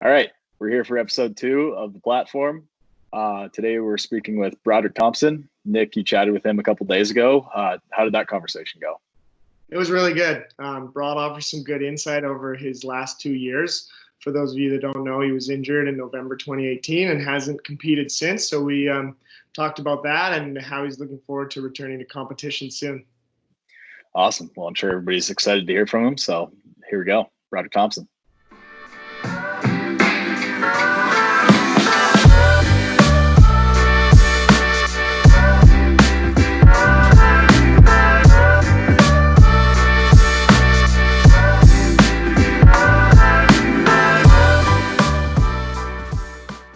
All right, we're here for episode 2 of the platform. Today we're speaking with Broderick Thompson. Nick, you chatted with him a couple days ago. How did that conversation go? It was really good. Brod offered some good insight over his last 2 years. For those of you that don't know, he was injured in November 2018 and hasn't competed since. So we talked about that and how he's looking forward to returning to competition soon. Awesome. Well, I'm sure everybody's excited to hear from him. So here we go. Broderick Thompson.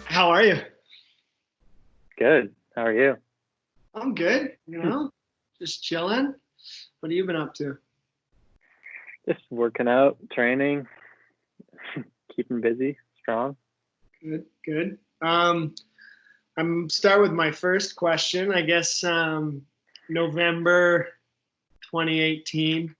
How are you? Good. How are you? I'm good. Just chilling. What have you been up to? Just working out, training, keeping busy, strong. Good. I'm start with my first question. I guess November 2018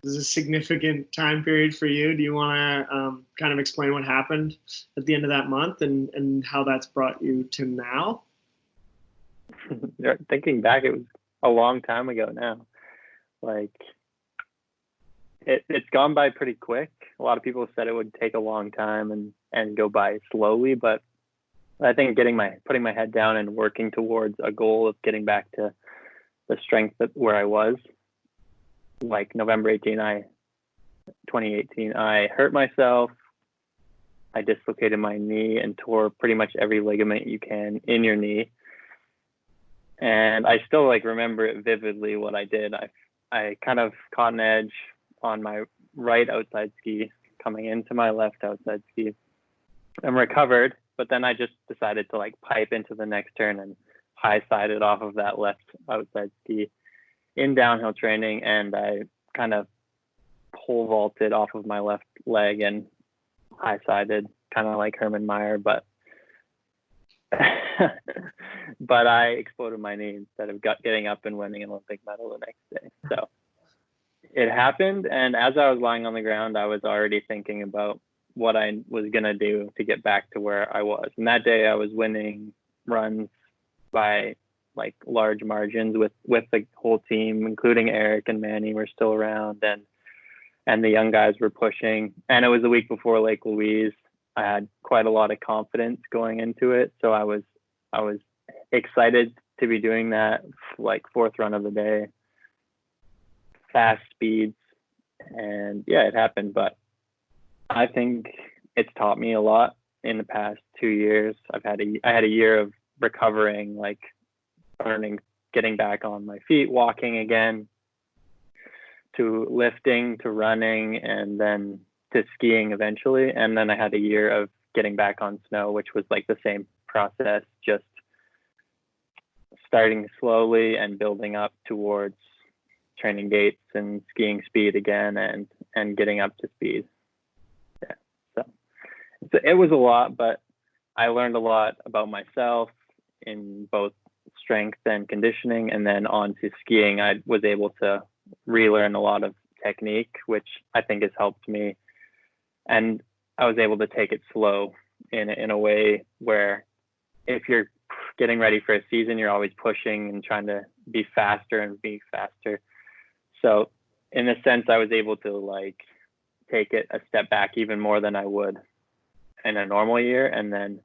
is a significant time period for you. Do you want to kind of explain what happened at the end of that month and how that's brought you to now? Thinking back, it was a long time ago now. Like, it's gone by pretty quick. A lot of people said it would take a long time and go by slowly, but I think putting my head down and working towards a goal of getting back to the strength where I was, like November 2018, I hurt myself. I dislocated my knee and tore pretty much every ligament you can in your knee. And I still remember it vividly what I did. I kind of caught an edge on my right outside ski coming into my left outside ski. I'm recovered, but then I just decided to pipe into the next turn and high sided off of that left outside ski in downhill training, and I kind of pole vaulted off of my left leg and high sided, kind of like Herman Meyer, but but I exploded my knee instead of getting up and winning an Olympic medal the next day. So it happened, and as I was lying on the ground, I was already thinking about what I was gonna do to get back to where I was. And that day I was winning runs by large margins with the whole team, including Eric and Manny were still around, and the young guys were pushing. And it was the week before Lake Louise. I had quite a lot of confidence going into it, so I was excited to be doing that, fourth run of the day, fast speeds, and yeah, it happened. But I think it's taught me a lot in the past 2 years. I had a year of recovering, learning, getting back on my feet, walking again, to lifting, to running, and then to skiing eventually. And then I had a year of getting back on snow, which was the same process, just starting slowly and building up towards training gates and skiing speed again and getting up to speed. Yeah. So it was a lot, but I learned a lot about myself in both strength and conditioning, and then on to skiing, I was able to relearn a lot of technique, which I think has helped me. And I was able to take it slow in a way where if you're getting ready for a season, you're always pushing and trying to be faster and be faster. So in a sense, I was able to take it a step back even more than I would in a normal year, and then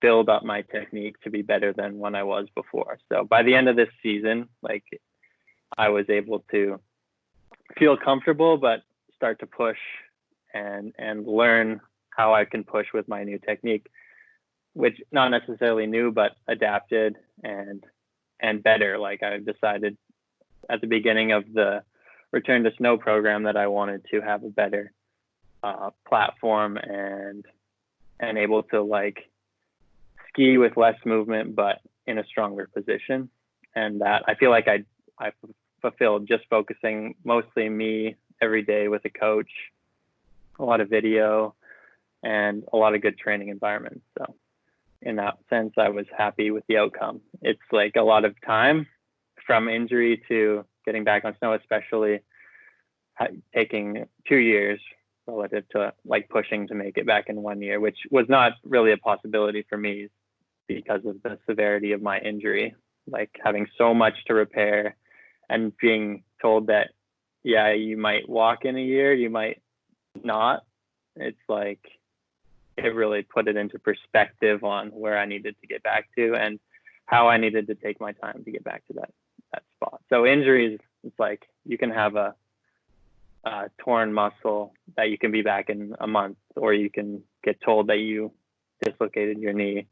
build up my technique to be better than when I was before. So by the end of this season, I was able to feel comfortable, but start to push and learn how I can push with my new technique, which not necessarily new, but adapted and better. I decided at the beginning of the Return to Snow program that I wanted to have a better platform and able to ski with less movement, but in a stronger position. And that I feel I fulfilled just focusing mostly me every day with a coach, a lot of video, and a lot of good training environments. So in that sense, I was happy with the outcome. It's a lot of time from injury to getting back on snow, especially taking 2 years relative to like pushing to make it back in 1 year, which was not really a possibility for me because of the severity of my injury, like having so much to repair and being told that, yeah, you might walk in a year, you might not. It's like, it really put it into perspective on where I needed to get back to and how I needed to take my time to get back to that spot. So injuries, it's like you can have a torn muscle that you can be back in a month, or you can get told that you dislocated your knee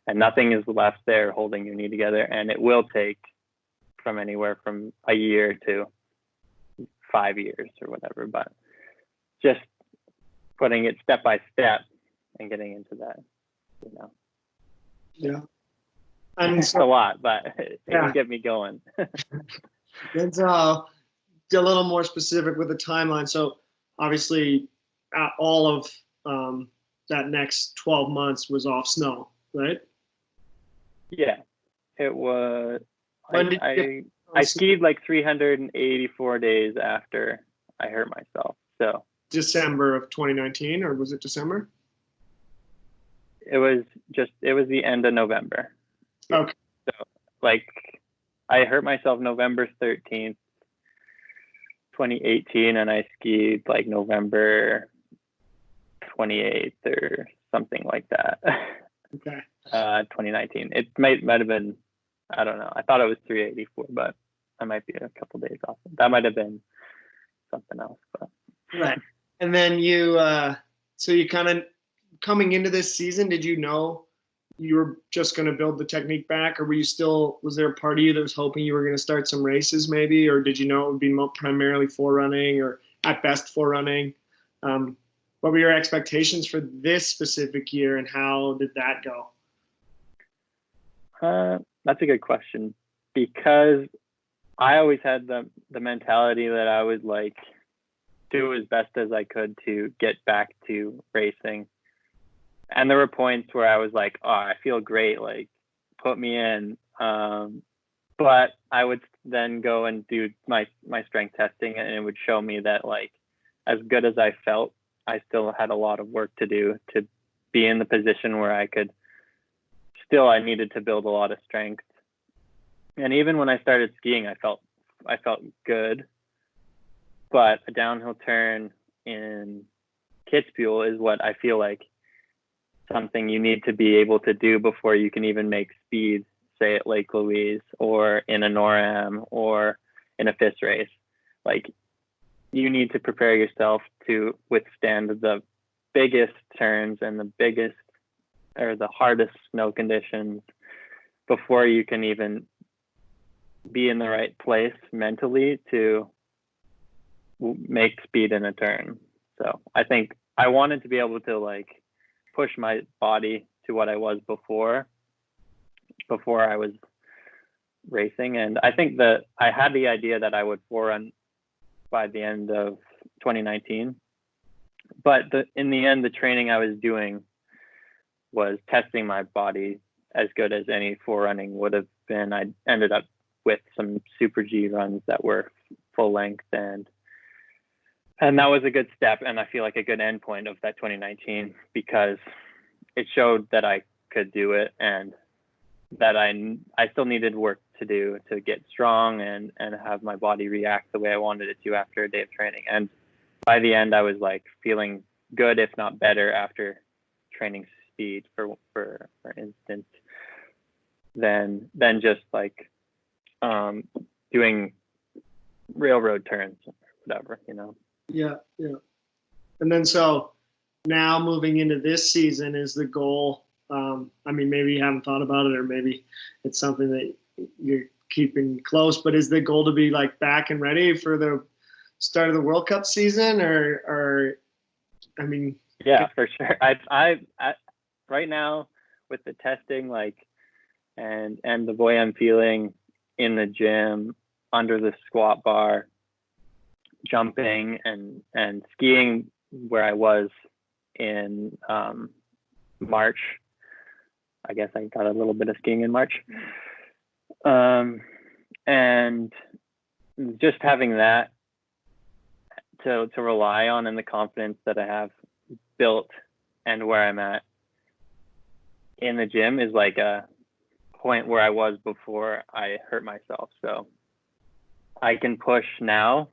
and nothing is left there holding your knee together. And it will take from anywhere from a year to 5 years or whatever, but just putting it step by step and getting into that, you know. Yeah. And it's a lot, but it can get me going. Let's get a little more specific with the timeline. So obviously all of that next 12 months was off snow, right? Yeah, it was. I skied like 384 days after I hurt myself. So December of 2019, or was it December? It was the end of November. Okay. So like I hurt myself November 13th, 2018, and I skied like November 28th or something like that. Okay. 2019. It might have been, I don't know. I thought it was 384, but I might be a couple days off. That might have been something else. But. Right. And then so you kind of coming into this season, did you know you were just going to build the technique back, or was there a part of you that was hoping you were going to start some races maybe, or did you know it would be primarily forerunning or at best forerunning? What were your expectations for this specific year, and how did that go? That's a good question, because I always had the mentality that I would like do as best as I could to get back to racing. And there were points where I was like, oh, I feel great, like put me in. But I would then go and do my strength testing, and it would show me that like as good as I felt, I still had a lot of work to do to be in the position where I needed to build a lot of strength. And even when I started skiing, I felt good. But a downhill turn in Kitzbühel is what I feel like something you need to be able to do before you can even make speed, say at Lake Louise or in a NORAM or in a FIS race. Like you need to prepare yourself to withstand the biggest turns and the hardest snow conditions before you can even be in the right place mentally to make speed in a turn. So I think I wanted to be able to like push my body to what I was before I was racing. And I think that I had the idea that I would forerun by the end of 2019. But in the end, the training I was doing was testing my body as good as any forerunning would have been. I ended up with some Super G runs that were full length, and that was a good step, and I feel like a good end point of that 2019, because it showed that I could do it, and that I still needed work to do to get strong and have my body react the way I wanted it to after a day of training. And by the end, I was like feeling good, if not better, after training speed, for instance, than just like doing railroad turns or whatever, you know. Yeah. And then so now moving into this season, is the goal, I mean, maybe you haven't thought about it, or maybe it's something that you're keeping close, but is the goal to be like back and ready for the start of the World Cup season, or I mean? Yeah, for sure. I right now with the testing, like, and the way I'm feeling in the gym, under the squat bar, jumping and skiing where I was in March. I guess I got a little bit of skiing in March. And just having that to rely on, and the confidence that I have built and where I'm at in the gym is like a point where I was before I hurt myself. So I can push now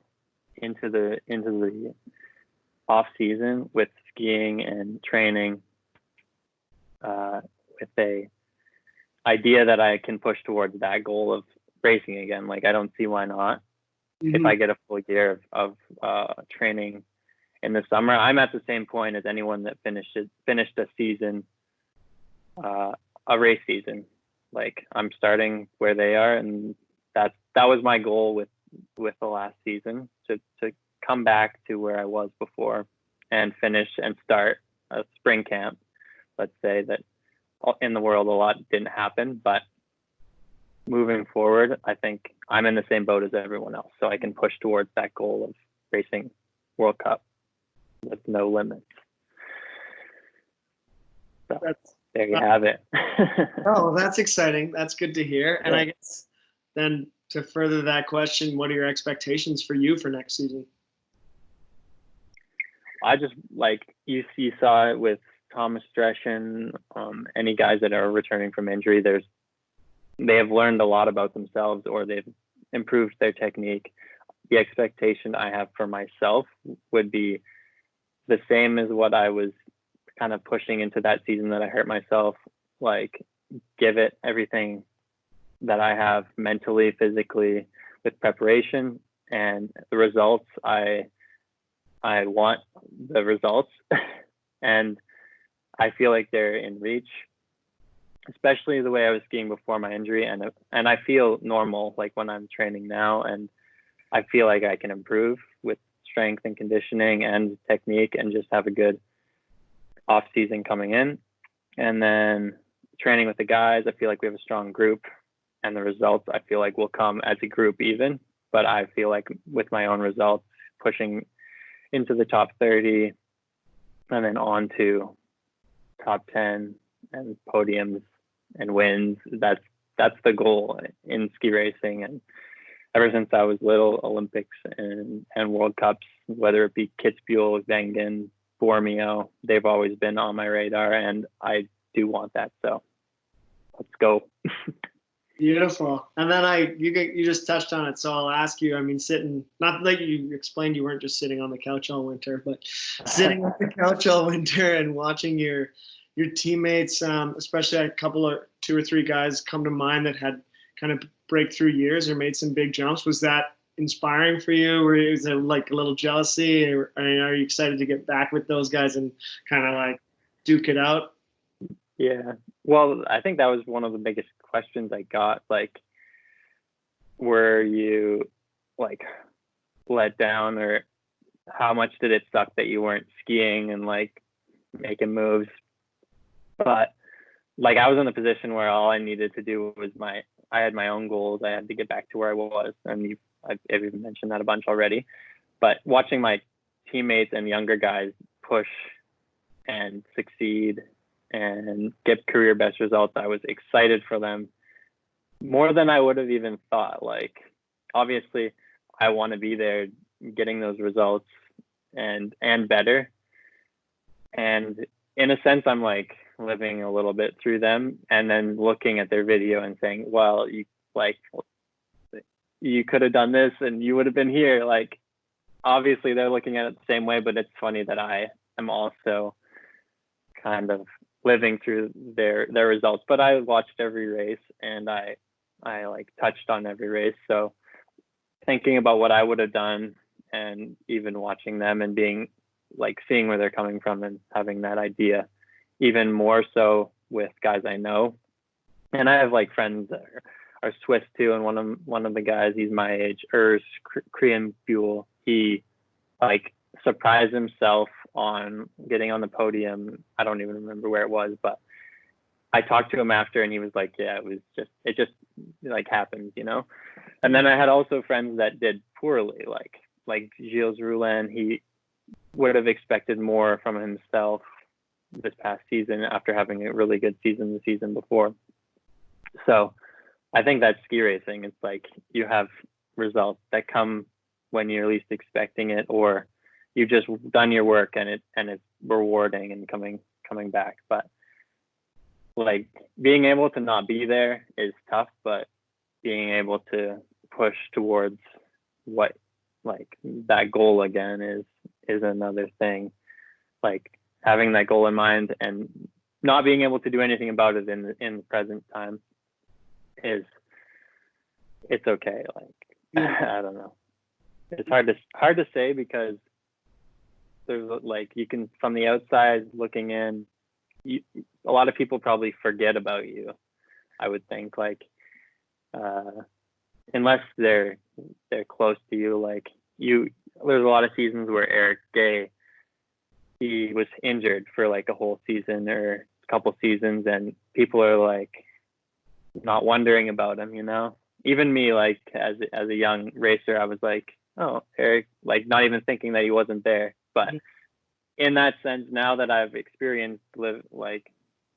into the off season with skiing and training with a idea that I can push towards that goal of racing again. Like, I don't see why not. If I get a full year of training in the summer, I'm at the same point as anyone that finished a season, a race season. Like, I'm starting where they are, and that was my goal with the last season, to come back to where I was before and finish and start a spring camp. Let's say that in the world a lot didn't happen, but moving forward, I think I'm in the same boat as everyone else, so I can push towards that goal of racing World Cup with no limits. So there you have it. Oh, that's exciting. That's good to hear. And I guess then to further that question, what are your expectations for you for next season? I just, like you saw it with Thomas Dreschen, any guys that are returning from injury, they have learned a lot about themselves, or they've improved their technique. The expectation I have for myself would be the same as what I was kind of pushing into that season that I hurt myself. Like, give it everything that I have mentally, physically, with preparation, and the results. I want the results, and I feel like they're in reach, especially the way I was skiing before my injury, and I feel normal, like when I'm training now, and I feel like I can improve with strength and conditioning and technique, and just have a good off season coming in. And then training with the guys, I feel like we have a strong group, and the results I feel like will come as a group even, but I feel like with my own results, pushing into the top 30 and then on to top 10 and podiums and wins. That's the goal in ski racing. And ever since I was little, Olympics and World Cups, whether it be Kitzbühel, Wengen, Bormio, they've always been on my radar, and I do want that. So let's go. Beautiful. And then you just touched on it, so I'll ask you, I mean, not like you explained you weren't just sitting on the couch all winter, but sitting on the couch all winter and watching your teammates, especially a couple of 2 or 3 guys come to mind that had kind of breakthrough years or made some big jumps. Was that inspiring for you? Or is there like a little jealousy? Or are you excited to get back with those guys and kind of like duke it out? Yeah. Well, I think that was one of the biggest questions I got. Like, were you like let down, or how much did it suck that you weren't skiing and like making moves? But like, I was in a position where all I needed to do was I had my own goals. I had to get back to where I was. And I've even mentioned that a bunch already. But watching my teammates and younger guys push and succeed and get career best results, I was excited for them more than I would have even thought. Like, obviously I want to be there getting those results and better. And in a sense, I'm like living a little bit through them, and then looking at their video and saying, well, you could have done this and you would have been here. Like, obviously they're looking at it the same way, but it's funny that I am also kind of living through their results. But I watched every race, and I like touched on every race. So thinking about what I would have done, and even watching them and being like seeing where they're coming from and having that idea, even more so with guys I know. And I have like friends that are Swiss too, and one of the guys, he's my age, Urs Krienbuhl, he like surprised himself on getting on the podium. I don't even remember where it was, but I talked to him after, and he was like, yeah, it just like happened, you know? And then I had also friends that did poorly, like Gilles Roulin. He would have expected more from himself this past season after having a really good season the season before. So I think that's ski racing. It's like you have results that come when you're least expecting it, or you've just done your work and it's rewarding and coming back. But like being able to not be there is tough, but being able to push towards what like that goal again is another thing. Like having that goal in mind and not being able to do anything about it in the present time it's okay. Like I don't know. It's hard to say because there's like you can from the outside looking in, a lot of people probably forget about you. I would think like unless they're close to you, like you. There's a lot of seasons where Eric Gay, he was injured for like a whole season or a couple seasons, and people are like not wondering about him, you know. Even me, like as a young racer, I was like, oh, Eric, like not even thinking that he wasn't there. But in that sense, now that I've experienced like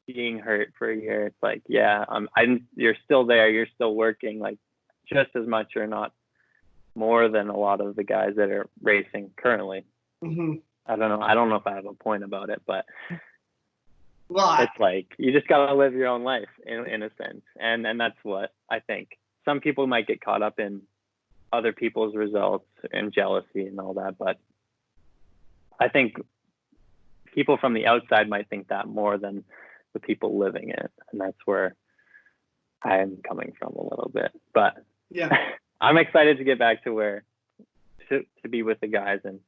being hurt for a year, it's like, yeah, you're still there, you're still working, like just as much or not more than a lot of the guys that are racing currently. Mm-hmm. I don't know if I have a point about it, but well, it's like you just gotta live your own life in a sense, and that's what I think. Some people might get caught up in other people's results and jealousy and all that, but I think people from the outside might think that more than the people living it, and that's where I'm coming from a little bit. But yeah, I'm excited to get back to be with the guys, and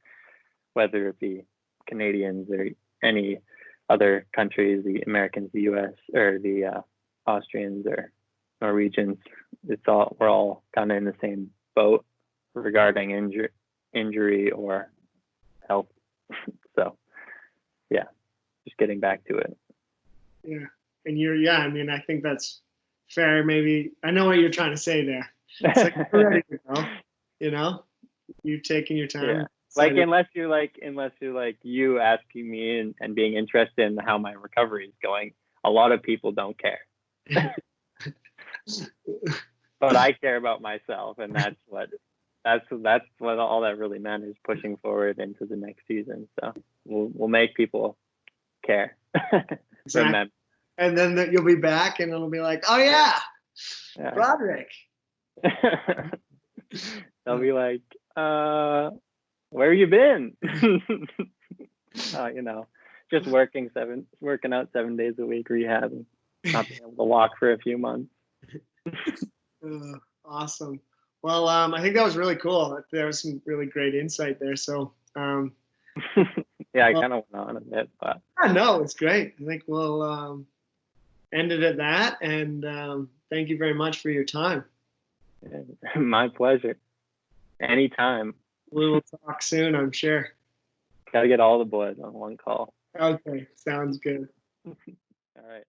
whether it be Canadians or any other countries, the Americans, the US, or the Austrians or Norwegians, we're all kind of in the same boat regarding injury or health. So yeah, just getting back to it. Yeah. And I mean, I think that's fair. Maybe I know what you're trying to say there. It's like you're ready to go, you know, you're taking your time. Yeah. Like unless you're like you asking me and being interested in how my recovery is going, a lot of people don't care. But I care about myself, and that's what all that really matters, pushing forward into the next season. So we'll make people care. Exactly. And then you'll be back and it'll be like, oh yeah. Broderick. They'll be like, where you been? You know, just working out 7 days a week, rehabbing, not being able to walk for a few months. Awesome. Well, I think that was really cool. There was some really great insight there. So yeah, I kind of went on a bit, but no, it's great. I think we'll end it at that. And thank you very much for your time. My pleasure. Anytime. We will talk soon, I'm sure. Gotta get all the boys on one call. Okay, sounds good. All right.